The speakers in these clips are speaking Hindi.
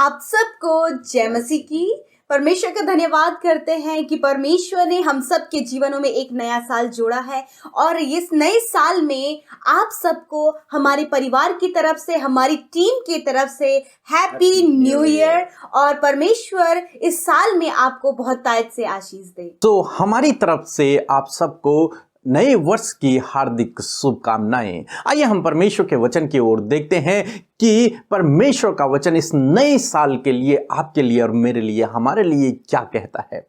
आप सबको जय मसीह की। परमेश्वर का धन्यवाद करते हैं कि परमेश्वर ने हम सब के जीवनों में एक नया साल जोड़ा है और इस नए साल में आप सबको हमारे परिवार की तरफ से, हमारी टीम की तरफ से हैप्पी न्यू ईयर। और परमेश्वर इस साल में आपको बहुत तायत से आशीष दे। तो हमारी तरफ से आप सबको नए वर्ष की हार्दिक शुभकामनाएं। आइए हम परमेश्वर के वचन की ओर देखते हैं कि परमेश्वर का वचन इस नए साल के लिए, आपके लिए और मेरे लिए, हमारे लिए क्या कहता है।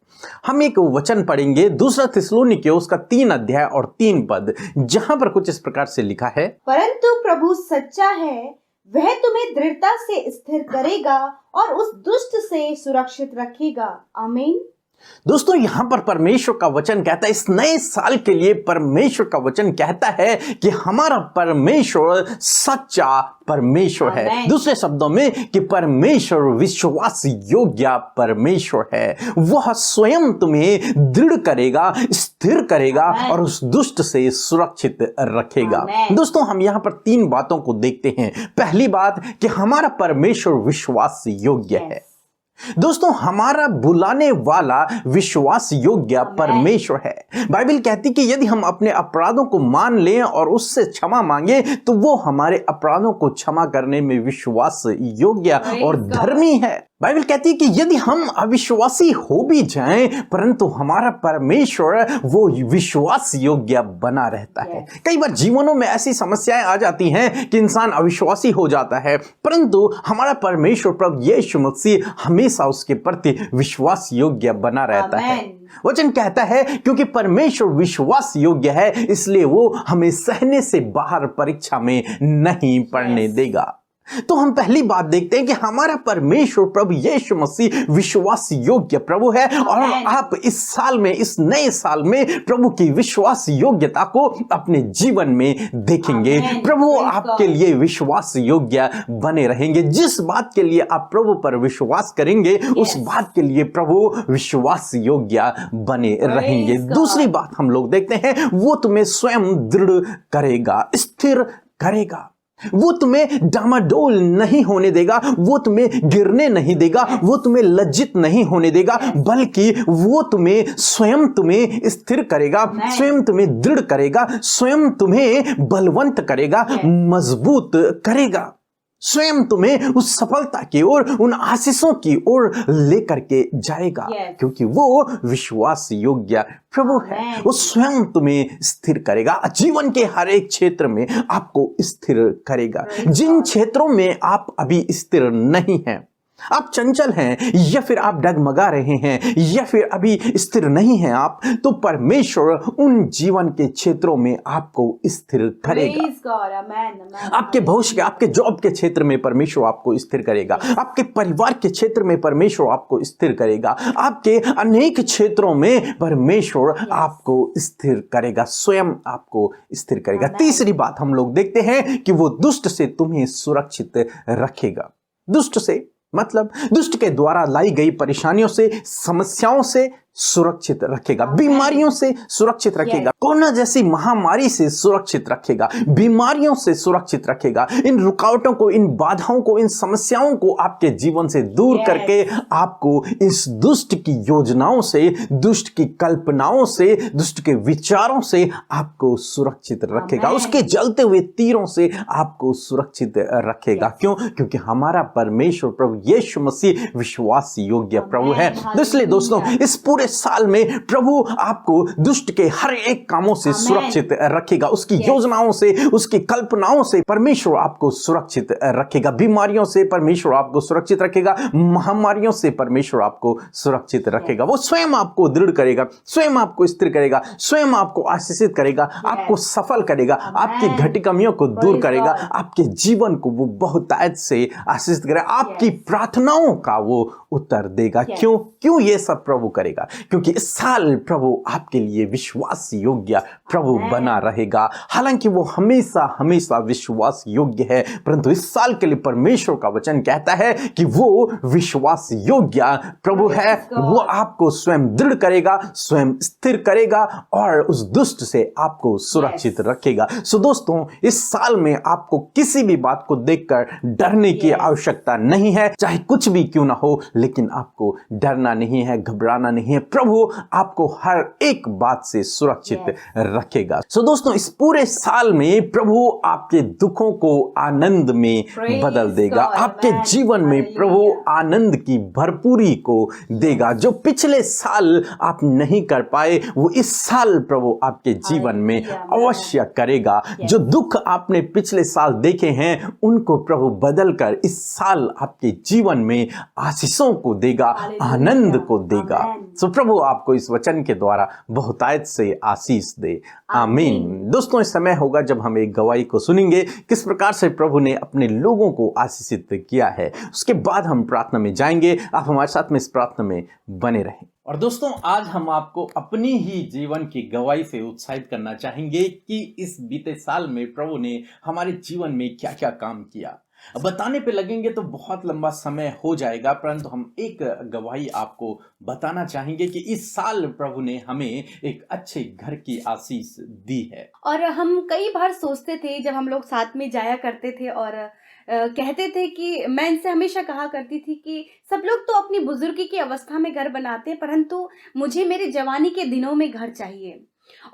हम एक वचन पढ़ेंगे, दूसरा थिस्सलुनीकियों उसका 3 अध्याय और 3 पद, जहां पर कुछ इस प्रकार से लिखा है, परंतु प्रभु सच्चा है, वह तुम्हें दृढ़ता से स्थिर करेगा और उस दुष्ट से सुरक्षित रखेगा। आमीन। दोस्तों, यहां पर परमेश्वर का वचन कहता है, इस नए साल के लिए परमेश्वर का वचन कहता है कि हमारा परमेश्वर सच्चा परमेश्वर है। दूसरे शब्दों में कि परमेश्वर विश्वास योग्य परमेश्वर है। वह स्वयं तुम्हें दृढ़ करेगा, स्थिर करेगा और उस दुष्ट से सुरक्षित रखेगा। दोस्तों, हम यहां पर 3 बातों को देखते हैं। पहली बात कि हमारा परमेश्वर विश्वास योग्य है। दोस्तों, हमारा बुलाने वाला विश्वास योग्य परमेश्वर है। बाइबल कहती कि यदि हम अपने अपराधों को मान लें और उससे क्षमा मांगे तो वो हमारे अपराधों को क्षमा करने में विश्वास योग्य और धर्मी है। बाइबल कहती है कि यदि हम अविश्वासी हो भी जाएं परंतु हमारा परमेश्वर वो विश्वास योग्य बना रहता है। कई बार जीवनों में ऐसी समस्याएं आ जाती हैं कि इंसान अविश्वासी हो जाता है, परंतु हमारा परमेश्वर प्रभु यीशु मसीह हमेशा उसके प्रति विश्वास योग्य बना रहता है। वचन कहता है क्योंकि परमेश्वर विश्वास योग्य है, इसलिए वो हमें सहने से बाहर परीक्षा में नहीं पड़ने देगा। तो हम पहली बात देखते हैं कि हमारा परमेश्वर प्रभु यीशु मसीह विश्वास योग्य प्रभु है और आप इस साल में, इस नए साल में प्रभु की विश्वास योग्यता को अपने जीवन में देखेंगे। प्रभु आपके लिए विश्वास योग्य बने रहेंगे। जिस बात के लिए आप प्रभु पर विश्वास करेंगे उस बात के लिए प्रभु विश्वास योग्य बने रहेंगे। दूसरी बात हम लोग देखते हैं, वो तुम्हें स्वयं दृढ़ करेगा, स्थिर करेगा। वो तुम्हें डामाडोल नहीं होने देगा, वो तुम्हें गिरने नहीं देगा, वो तुम्हें लज्जित नहीं होने देगा, बल्कि वो स्वयं तुम्हें स्थिर करेगा, स्वयं तुम्हें दृढ़ करेगा, स्वयं तुम्हें बलवंत करेगा, मजबूत करेगा, स्वयं तुम्हें उस सफलता की ओर, उन आशीषों की ओर लेकर के जाएगा। क्योंकि वो विश्वास योग्य प्रभु है। वो स्वयं तुम्हें स्थिर करेगा। जीवन के हर एक क्षेत्र में आपको स्थिर करेगा। जिन क्षेत्रों में आप अभी स्थिर नहीं हैं, आप चंचल हैं या फिर आप डगमगा रहे हैं या फिर अभी स्थिर नहीं हैं आप, तो परमेश्वर उन जीवन के क्षेत्रों में आपको स्थिर करेगा। आपके भविष्य के, आपके जॉब के क्षेत्र में परमेश्वर आपको स्थिर करेगा। आपके परिवार के क्षेत्र में परमेश्वर आपको स्थिर करेगा। आपके अनेक क्षेत्रों में परमेश्वर आपको स्थिर करेगा, स्वयं आपको स्थिर करेगा। तीसरी बात हम लोग देखते हैं कि वो दुष्ट से तुम्हें सुरक्षित रखेगा। दुष्ट से मतलब दुष्ट के द्वारा लाई गई परेशानियों से, समस्याओं से सुरक्षित रखेगा, बीमारियों से सुरक्षित रखेगा, कोरोना जैसी महामारी से सुरक्षित रखेगा, बीमारियों से सुरक्षित रखेगा। इन रुकावटों को, इन बाधाओं को, इन समस्याओं को आपके जीवन से दूर करके आपको इस दुष्ट की योजनाओं से, दुष्ट की कल्पनाओं से, दुष्ट के विचारों से आपको सुरक्षित रखेगा। उसके जलते हुए तीरों से आपको सुरक्षित रखेगा। क्यों? क्योंकि हमारा परमेश्वर प्रभु यीशु मसीह विश्वास योग्य प्रभु है। इसलिए दोस्तों, इस पूरे साल में प्रभु आपको दुष्ट के हर एक कामों से सुरक्षित रखेगा। उसकी योजनाओं से, उसकी कल्पनाओं से परमेश्वर आपको सुरक्षित रखेगा। बीमारियों से परमेश्वर आपको सुरक्षित रखेगा, महामारियों से परमेश्वर आपको सुरक्षित रखेगा। वो स्वयं आपको दृढ़ करेगा, स्वयं आपको स्थिर करेगा, स्वयं आपको आशीषित करेगा, आपको सफल करेगा, आपकी घटी कमियों को दूर करेगा, आपके जीवन को वो बहुतायत से आशीषित करेगा, आपकी प्रार्थनाओं का वो उत्तर देगा। क्यों ये सब प्रभु करेगा? क्योंकि इस साल प्रभु आपके लिए विश्वास योग्य प्रभु बना रहेगा। हालांकि वो हमेशा हमेशा विश्वास योग्य है, परंतु इस साल के लिए परमेश्वर का वचन कहता है कि वो विश्वास योग्य प्रभु है। वो आपको स्वयं दृढ़ करेगा, स्वयं स्थिर करेगा और उस दुष्ट से आपको सुरक्षित रखेगा। सो दोस्तों, इस साल में आपको किसी भी बात को देखकर डरने की आवश्यकता नहीं है, चाहे कुछ भी क्यों ना हो, लेकिन आपको डरना नहीं है, घबराना नहीं है। प्रभु आपको हर एक बात से सुरक्षित रखेगा। सो दोस्तों, इस पूरे साल में प्रभु आपके दुखों को आनंद में बदल देगा। आपके जीवन में प्रभु आनंद की भरपूरी को देगा। जो पिछले साल आप नहीं कर पाए, वो इस साल प्रभु आपके जीवन में अवश्य करेगा। जो दुख आपने पिछले साल देखे हैं, उनको प्रभु बदलकर इस साल आपके जीवन में आशीषों को देगा, आनंद को देगा। सो प्रभु आपको इस वचन के द्वारा बहुतायत से आशीष दे। आमीन। दोस्तों, इस समय होगा जब हम एक गवाही को सुनेंगे, किस प्रकार से प्रभु ने अपने लोगों को आशीषित किया है। उसके बाद हम प्रार्थना में जाएंगे। आप हमारे साथ में इस प्रार्थना में बने रहें। और दोस्तों, आज हम आपको अपनी ही जीवन की गवाही से उत्साहित करना चाहेंगे कि इस बीते साल में प्रभु ने हमारे जीवन में क्या क्या काम किया। बताने पे लगेंगे तो बहुत लंबा समय हो जाएगा, परंतु हम एक गवाही आपको बताना चाहेंगे कि इस साल प्रभु ने हमें एक अच्छे घर की आशीष दी है। और हम कई बार सोचते थे, जब हम लोग साथ में जाया करते थे और कहते थे कि मैं इनसे हमेशा कहा करती थी कि सब लोग तो अपनी बुजुर्गी की अवस्था में घर बनाते हैं, परंतु मुझे मेरे जवानी के दिनों में घर चाहिए।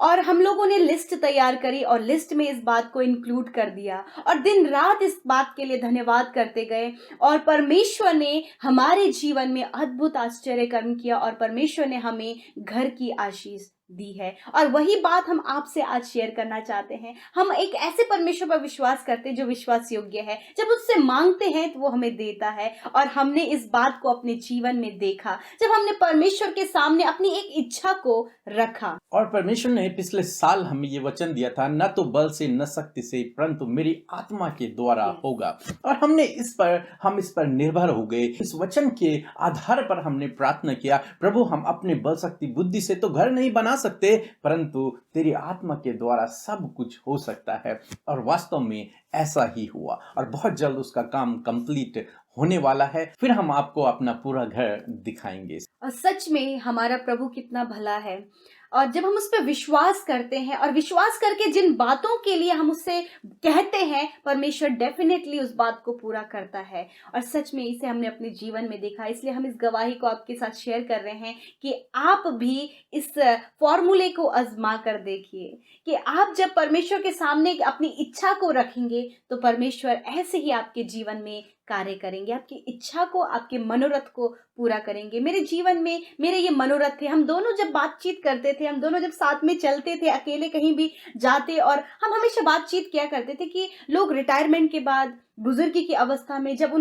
और हम लोगों ने लिस्ट तैयार करी और लिस्ट में इस बात को इंक्लूड कर दिया और दिन रात इस बात के लिए धन्यवाद करते गए। और परमेश्वर ने हमारे जीवन में अद्भुत आश्चर्य कर्म किया और परमेश्वर ने हमें घर की आशीष दी है। और वही बात हम आपसे आज शेयर करना चाहते हैं। हम एक ऐसे परमेश्वर पर विश्वास करते हैं जो विश्वास योग्य है। जब उससे मांगते हैं तो वो हमें देता है। और हमने इस बात को अपने जीवन में देखा जब हमने परमेश्वर के सामने अपनी एक इच्छा को रखा। और परमेश्वर ने पिछले साल हमें ये वचन दिया था, न तो बल से न शक्ति से, परंतु मेरी आत्मा के द्वारा होगा। और हम इस पर निर्भर हो गए। इस वचन के आधार पर हमने प्रार्थना किया, प्रभु हम अपने बल शक्ति बुद्धि से तो घर नहीं बना सकते, परंतु तेरी आत्मा के द्वारा सब कुछ हो सकता है। और वास्तव में ऐसा ही हुआ और बहुत जल्द उसका काम कंप्लीट होने वाला है। फिर हम आपको अपना पूरा घर दिखाएंगे। और सच में हमारा प्रभु कितना भला है। और जब हम उस पर विश्वास करते हैं और विश्वास करके जिन बातों के लिए हम उससे कहते हैं, परमेश्वर डेफिनेटली उस बात को पूरा करता है। और सच में इसे हमने अपने जीवन में देखा, इसलिए हम इस गवाही को आपके साथ शेयर कर रहे हैं कि आप भी इस फॉर्मूले को आजमा कर देखिए कि आप जब परमेश्वर के सामने अपनी इच्छा को रखेंगे तो परमेश्वर ऐसे ही आपके जीवन में कार्य करेंगे, आपकी इच्छा को, आपके मनोरथ को पूरा करेंगे। मेरे जीवन में मेरे ये मनोरथ थे। हम दोनों जब बातचीत करते थे, हम दोनों जब साथ में चलते थे, अकेले कहीं भी जाते, और हम हमेशा बातचीत किया करते थे कि लोग रिटायरमेंट के बाद बुजुर्गी की अवस्था में जब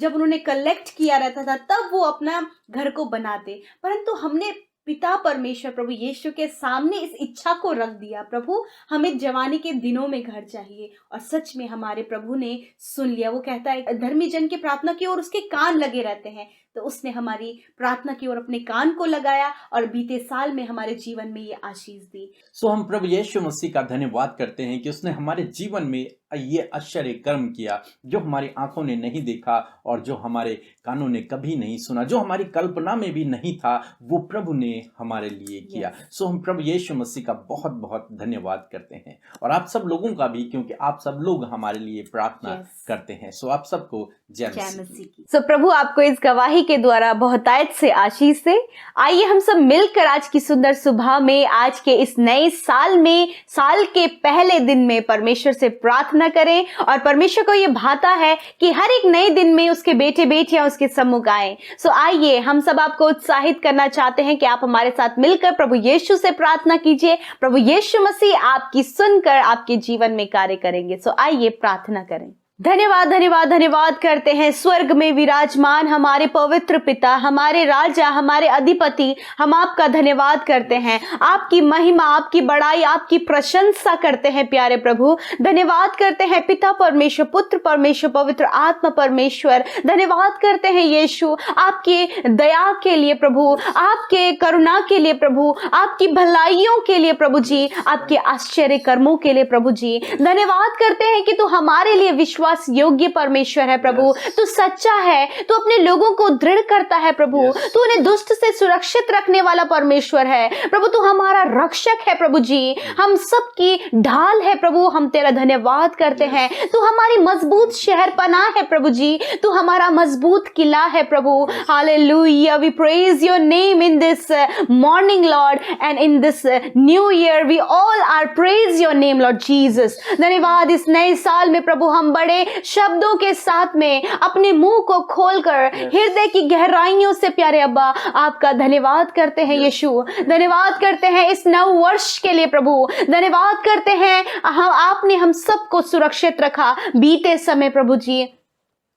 उन्होंने कलेक्ट किया रहता था तब वो अपना घर को बनाते, परंतु हमने पिता परमेश्वर प्रभु यीशु के सामने इस इच्छा को रख दिया, प्रभु हमें जवानी के दिनों में घर चाहिए। और सच में हमारे प्रभु ने सुन लिया। वो कहता है धर्मी जन की प्रार्थना की ओर उसके कान लगे रहते हैं, तो उसने हमारी प्रार्थना की ओर अपने कान को लगाया और बीते साल में हमारे जीवन में ये आशीष दी। सो हम प्रभु यीशु मसीह का धन्यवाद करते हैं कि उसने हमारे जीवन में ये आश्चर्य कर्म किया जो हमारी आंखों ने नहीं देखा और जो हमारे कानों ने कभी नहीं सुना, जो हमारी कल्पना में भी नहीं था, वो प्रभु ने हमारे लिए किया। सो हम प्रभु यीशु मसीह का बहुत बहुत धन्यवाद करते हैं और आप सब लोगों का भी, क्योंकि आप सब लोग हमारे लिए प्रार्थना करते हैं। सो आप सबको जय मसीह की। सो प्रभु आपको इस गवाही के द्वारा बहुतायत से आशीष से। आइए हम सब मिलकर आज की सुंदर सुबह में, आज के इस नए साल में, साल के पहले दिन में परमेश्वर से प्रार्थना करें। और परमेश्वर को ये भाता है कि हर एक नए दिन में उसके बेटे बेटियां उसके सम्मुख आएं। सो आइए हम सब आपको उत्साहित करना चाहते हैं कि आप हमारे साथ मिलकर प्रभु यीशु से प्रार्थना कीजिए। प्रभु यीशु मसीह आपकी सुनकर आपके जीवन में कार्य करेंगे। सो आइए प्रार्थना करें। धन्यवाद धन्यवाद धन्यवाद करते हैं स्वर्ग में विराजमान हमारे पवित्र पिता, हमारे राजा, हमारे अधिपति। हम आपका धन्यवाद करते हैं, आपकी महिमा, आपकी बड़ाई, आपकी प्रशंसा करते हैं प्यारे प्रभु। धन्यवाद करते हैं पिता परमेश्वर, पुत्र परमेश्वर, पवित्र आत्मा परमेश्वर। धन्यवाद करते हैं यीशु आपकी दया के लिए प्रभु, आपके करुणा के लिए प्रभु, आपकी भलाइयों के लिए प्रभु जी, आपके आश्चर्य कर्मों के लिए प्रभु जी। धन्यवाद करते हैं कि तू हमारे लिए विश्वास योग्य परमेश्वर है प्रभु। तू सच्चा है, तू अपने लोगों को दृढ़ करता है प्रभु। तू उन्हें दुष्ट से सुरक्षित रखने वाला परमेश्वर है प्रभु। तू हमारा रक्षक है प्रभु जी, हम सबकी ढाल है प्रभु। हम तेरा धन्यवाद करते हैं। तू हमारी मजबूत शहर पनाह है प्रभु जी, तू हमारा मजबूत किला है प्रभु। Hallelujah, we praise your name in this morning Lord and in this new year we all are praise your name Lord Jesus. धन्यवाद इस नए साल में प्रभु हम बड़े शब्दों के साथ में अपने मुंह को खोलकर हृदय की गहराइयों से प्यारे अब्बा आपका धन्यवाद करते हैं यीशु। धन्यवाद करते हैं इस नव वर्ष के लिए प्रभु। धन्यवाद करते हैं आपने हम सबको सुरक्षित रखा बीते समय प्रभु जी।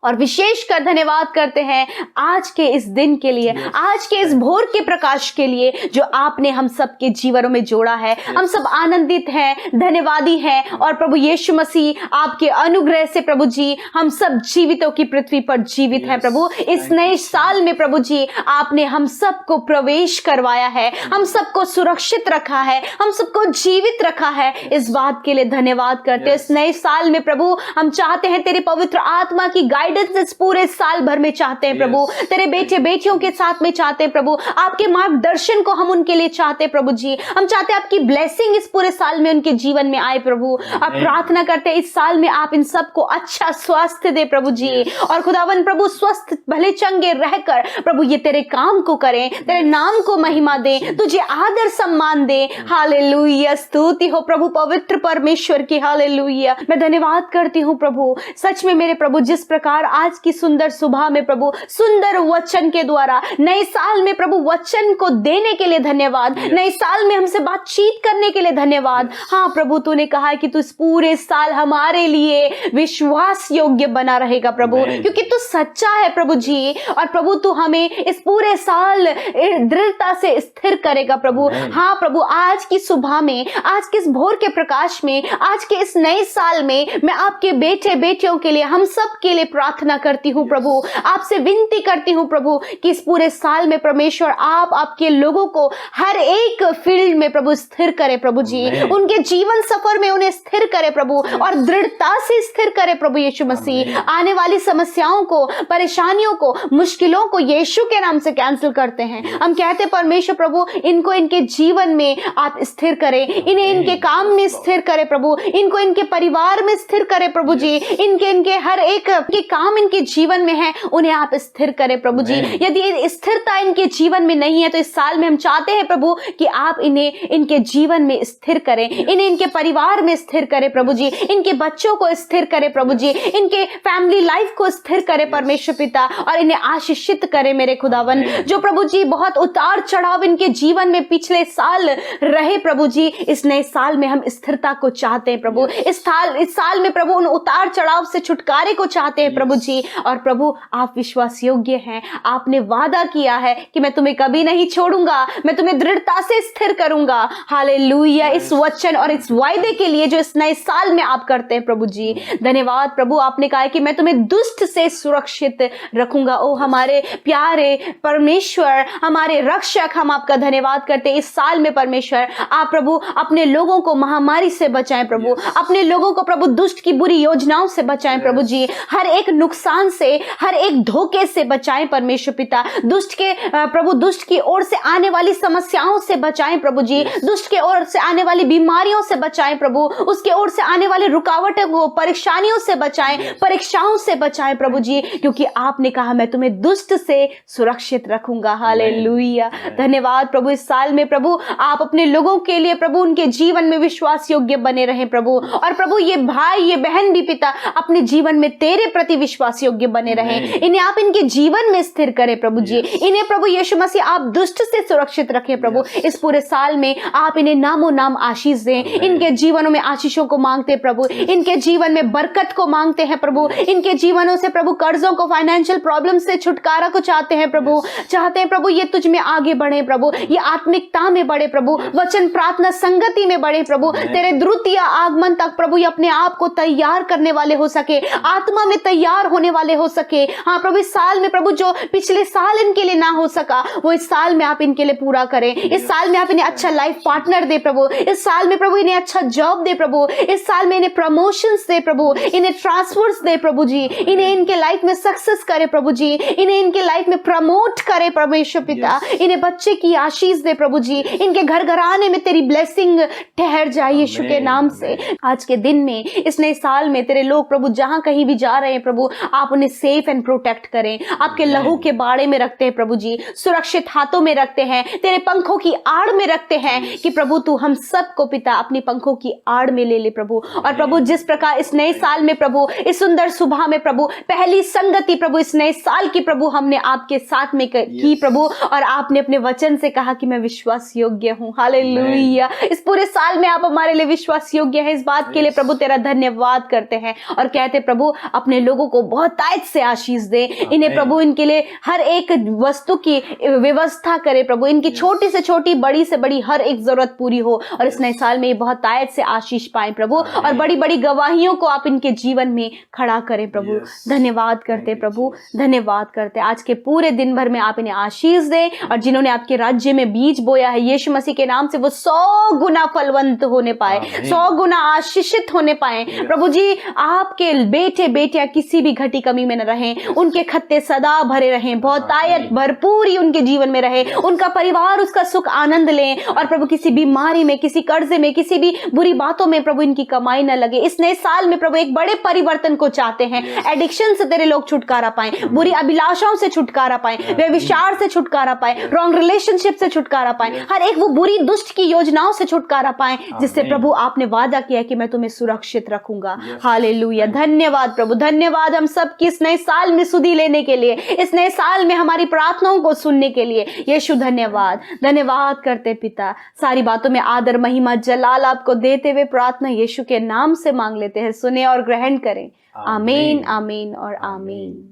और विशेषकर धन्यवाद करते हैं आज के इस दिन के लिए, आज के इस भोर के प्रकाश के लिए जो आपने हम सबके जीवनों में जोड़ा है। हम सब आनंदित हैं, धन्यवादी हैं। और प्रभु यीशु मसीह आपके अनुग्रह से प्रभु जी हम सब जीवितों की पृथ्वी पर जीवित हैं प्रभु। इस नए साल में प्रभु जी आपने हम सबको प्रवेश करवाया है, हम सबको सुरक्षित रखा है, हम सबको जीवित रखा है। इस बात के लिए धन्यवाद करते हैं। इस नए साल में प्रभु हम चाहते हैं तेरे पवित्र आत्मा की गाइडेंस इस पूरे साल भर में चाहते हैं प्रभु। तेरे बेटे बेटियों के साथ में चाहते हैं प्रभु, आपके मार्गदर्शन को हम उनके लिए चाहते हैं प्रभु जी। हम चाहते हैं आपकी ब्लेसिंग इस पूरे साल में उनके जीवन में आए प्रभु। आप प्रार्थना करते हैं इस साल में आप इन सबको अच्छा स्वास्थ्य दे प्रभु जी। और खुदावन प्रभु स्वस्थ भले चंगे रहकर प्रभु ये तेरे काम को करें, तेरे नाम को महिमा दे, तुझे आदर सम्मान दे। हालेलुया, स्तुति हो प्रभु पवित्र परमेश्वर की। हालेलुया, मैं धन्यवाद करती हूँ प्रभु। सच में मेरे प्रभु जिस प्रकार आज की सुंदर सुबह में प्रभु सुंदर वचन के द्वारा नए साल में प्रभु वचन को देने के लिए धन्यवाद। नए साल में हमसे बातचीत करने के लिए धन्यवाद। हाँ प्रभु, तूने कहा है कि तू इस पूरे साल हमारे लिए विश्वास योग्य बना रहेगा प्रभु, क्योंकि तू सच्चा है प्रभु जी। और प्रभु तू हमें इस पूरे साल दृढ़ता से स्थिर करेगा प्रभु। हाँ प्रभु, आज की सुबह में, आज के इस भोर के प्रकाश में, आज के इस नए साल में मैं आपके बेटे बेटियों के लिए, हम सब के लिए प्रार्थना करती हूँ प्रभु। आपसे विनती करती हूँ प्रभु कि इस पूरे साल में परमेश्वर आप आपके लोगों को हर एक फील्ड में प्रभु स्थिर करे प्रभु जी। उनके जीवन सफर में उन्हें स्थिर करे प्रभु और दृढ़ता से स्थिर करे प्रभु यीशु मसीह। आने वाली समस्याओं को, परेशानियों को, मुश्किलों को यीशु के नाम से कैंसिल करते हैं। हम कहते परमेश्वर प्रभु इनको इनके जीवन में आप स्थिर करें, इन्हें इनके काम में स्थिर करे प्रभु, इनको इनके परिवार में स्थिर करे प्रभु जी। इनके हर एक के काम इनके जीवन में है उन्हें आप स्थिर करें प्रभु जी। यदि स्थिरता इनके जीवन में नहीं है तो इस साल में हम चाहते हैं प्रभु कि आप इन्हें इनके जीवन में स्थिर करें, इन्हें इनके परिवार में स्थिर करें प्रभु जी, इनके बच्चों को स्थिर करें प्रभु जी, इनके फैमिली लाइफ को स्थिर करें परमेश्वर पिता, और इन्हें आशीषित करें मेरे खुदावन। जो प्रभु जी बहुत उतार चढ़ाव इनके जीवन में पिछले साल रहे प्रभु जी, इस नए साल में हम स्थिरता को चाहते हैं प्रभु। इस साल में प्रभु उन उतार चढ़ाव से छुटकारे को चाहते हैं प्रभु जी। और प्रभु आप विश्वास योग्य हैं, आपने वादा किया है कि मैं तुम्हें कभी नहीं छोड़ूंगा, मैं तुम्हें दृढ़ता से स्थिर करूंगा। हालेलुया, इस वचन और इस वायदे के लिए जो इस नए साल में आप करते हैं प्रभु जी। धन्यवाद प्रभु, आपने कहा है कि मैं तुम्हें दुष्ट से सुरक्षित रखूंगा। ओ हमारे प्यारे परमेश्वर, हमारे रक्षक, हम आपका धन्यवाद करते हैं। इस साल में परमेश्वर आप प्रभु अपने लोगों को महामारी से बचाएं प्रभु, अपने लोगों को प्रभु दुष्ट की बुरी योजनाओं से बचाएं प्रभु जी, हर एक नुकसान से, हर एक धोखे से बचाएं परमेश्वर पिता। दुष्ट के प्रभु दुष्ट की ओर से आने वाली समस्याओं से बचाएं प्रभु जी, दुष्ट के ओर से आने वाली बीमारियों से बचाएं प्रभु, उसके ओर से आने वाली रुकावटों को, परेशानियों से बचाएं, परीक्षाओं से बचाएं प्रभु जी, क्योंकि आपने कहा मैं तुम्हें दुष्ट से सुरक्षित रखूंगा। हालेलुया, धन्यवाद प्रभु। इस साल में प्रभु आप अपने लोगों के लिए प्रभु उनके जीवन में विश्वास योग्य बने रहें प्रभु। और प्रभु ये भाई ये बहन भी पिता अपने जीवन में तेरे प्रति विश्वास योग्य बने रहें, इन्हें आप इनके जीवन में स्थिर करें प्रभु जी। इन्हें प्रभु यीशु मसीह आप दुष्ट से सुरक्षित रखें प्रभु। इस पूरे साल में आप इन्हें नामो नाम आशीष दें। इनके जीवनों में आशीषों को मांगते प्रभु, इनके जीवन में बरकत को मांगते हैं प्रभु। इनके जीवनों से प्रभु कर्जों को, फाइनेंशियल प्रॉब्लम से छुटकारा को चाहते हैं प्रभु। चाहते हैं प्रभु ये तुझ में आगे बढ़े प्रभु, ये आत्मिकता में बढ़े प्रभु, वचन प्रार्थना संगति में बढ़े प्रभु। तेरे द्वितीय आगमन तक प्रभु ये अपने आप को तैयार करने वाले हो सके, आत्मा में तैयार होने वाले हो सके। हाँ प्रभु, इस साल में प्रभु जो पिछले साल इनके लिए ना हो सका वो इस साल में आप इनके लिए पूरा करें। इस साल में आप इन्हें अच्छा लाइफ पार्टनर दे प्रभु। इस साल में प्रभु इन्हें अच्छा जॉब दे प्रभु। इस साल में इन्हें प्रमोशंस दे प्रभु, इन्हें ट्रांसफर्स दे प्रभु जी। इन्हें इनके लाइफ में सक्सेस करे प्रभु जी, इन्हें इनके लाइफ में प्रमोट करे परमेश्वर पिता। इन्हें बच्चे की आशीष दे प्रभु जी, इनके घर घराने में तेरी ब्लेसिंग ठहर जाए यीशु के नाम से। आज के दिन में, इस नए साल में तेरे लोग प्रभु जहां कहीं भी जा रहे हैं प्रभु, आप उन्हें सेफ एंड प्रोटेक्ट करें। आपके लहू के बाड़े में रखते हैं प्रभु जी, सुरक्षित हाथों में रखते हैं, तेरे पंखों की आड़ में रखते हैं कि प्रभु तू हम सबको पिता अपनी पंखों की आड़ में ले ले प्रभु। और प्रभु जिस प्रकार इस नए साल में प्रभु, इस सुंदर सुबह में प्रभु, पहली संगति प्रभु इस नए साल की प्रभु हमने आपके साथ में की प्रभु, और आपने अपने वचन से कहा कि मैं विश्वास योग्य हूँ। हालेलुया। इस पूरे साल में आप हमारे लिए विश्वास योग्य है। इस बात के लिए प्रभु तेरा धन्यवाद करते हैं और कहते प्रभु अपने लोगों को बहुत तायत से आशीष दे। इन्हें प्रभु इनके लिए हर एक वस्तु की व्यवस्था करे प्रभु, इनकी छोटी से छोटी, बड़ी से बड़ी हर एक जरूरत पूरी हो और इस नए साल में ये बहुत तायत से आशीष पाए प्रभु, और बड़ी बड़ी गवाहियों को आप इनके जीवन में खड़ा करें प्रभु। धन्यवाद करते प्रभु, धन्यवाद करते। आज के पूरे दिन भर में आप इन्हें आशीष दें, और जिन्होंने आपके राज्य में बीज बोया है यीशु मसीह के नाम से वो 100 गुना फलवंत होने पाए, 100 गुना आशीषित होने पाए प्रभु जी। आपके बेटे बेटियां किसी भी घटी कमी में न रहें, उनके खत्ते सदा भरे रहें, बहुत तायत भरपूरी उनके जीवन में रहे, उनका परिवार उसका सुख आनंद लें, और प्रभु किसी बीमारी में, किसी कर्जे में, किसी भी बुरी बातों में प्रभु इनकी कमाई न लगे। इस नए साल में प्रभु एक बड़े परिवर्तन को चाहते हैं। एडिक्शन से तेरे लोग छुटकारा पाएं, बुरी अभिलाषाओं से छुटकारा पाएं, व्यभिचार से छुटकारा पाएं, रॉन्ग रिलेशनशिप से छुटकारा पाएं, हर एक वो बुरी दुष्ट की योजनाओं से छुटकारा पाएं जिससे प्रभु आपने वादा किया कि मैं तुम्हें सुरक्षित रखूंगा। हालेलुया। धन्यवाद प्रभु, धन्यवाद हम सब की इस नए साल में सुधि लेने के लिए, इस नए साल में हमारी प्रार्थनाओं को सुनने के लिए। यीशु धन्यवाद, धन्यवाद करते पिता। सारी बातों में आदर, महिमा, जलाल आपको देते हुए प्रार्थना यीशु के नाम से मांग लेते हैं। सुने और ग्रहण करें। आमीन, आमीन और आमीन।